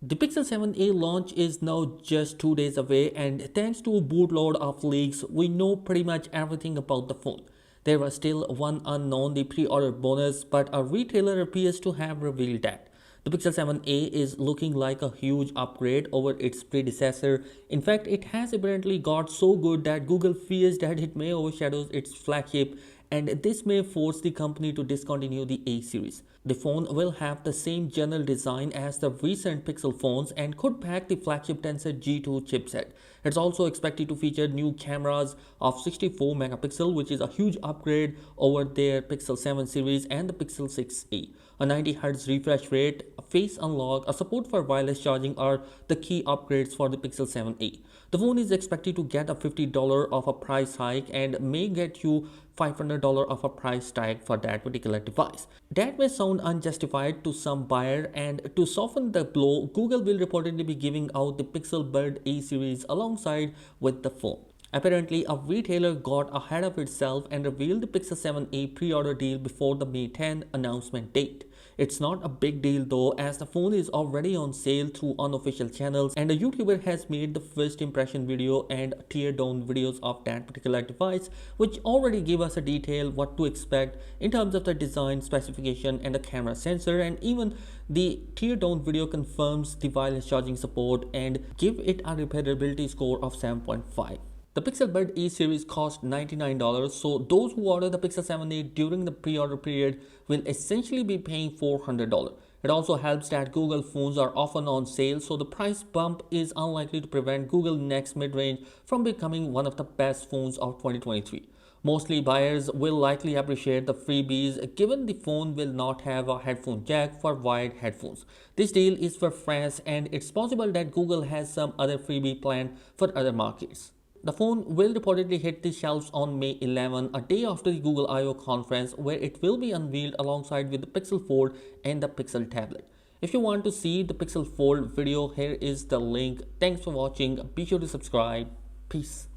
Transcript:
The Pixel 7a launch is now just 2 days away, and thanks to a boatload of leaks, we know pretty much everything about the phone. There was still one unknown, the pre-order bonus, but a retailer appears to have revealed that. The Pixel 7a is looking like a huge upgrade over its predecessor. In fact, it has apparently got so good that Google fears that it may overshadow its flagship, and this may force the company to discontinue the A series. The phone will have the same general design as the recent Pixel phones and could pack the flagship Tensor G2 chipset. It's also expected to feature new cameras of 64 megapixel, which is a huge upgrade over their Pixel 7 series and the Pixel 6a. A 90Hz refresh rate, a face unlock, a support for wireless charging are the key upgrades for the Pixel 7a. The phone is expected to get a $50 of a price hike and may get you $500 of a price tag for that particular device. That may sound unjustified to some buyer, and to soften the blow, Google will reportedly be giving out the Pixel Buds A series alongside with the phone. Apparently, a retailer got ahead of itself and revealed the Pixel 7a pre-order deal before the May 10 announcement date. It's not a big deal though, as the phone is already on sale through unofficial channels, and a YouTuber has made the first impression video and teardown videos of that particular device, which already give us a detail what to expect in terms of the design specification and the camera sensor, and even the teardown video confirms the wireless charging support and give it a repairability score of 7.5. The Pixel Buds A series cost $99, so those who order the Pixel 7a during the pre-order period will essentially be paying $400. It also helps that Google phones are often on sale, so the price bump is unlikely to prevent Google next mid-range from becoming one of the best phones of 2023. Mostly buyers will likely appreciate the freebies, given the phone will not have a headphone jack for wired headphones. This deal is for France, and it's possible that Google has some other freebie planned for other markets. The phone will reportedly hit the shelves on May 11, a day after the Google I/O conference, where it will be unveiled alongside with the Pixel Fold and the Pixel tablet. If you want to see the Pixel Fold video, here is the link. Thanks for watching. Be sure to subscribe. Peace.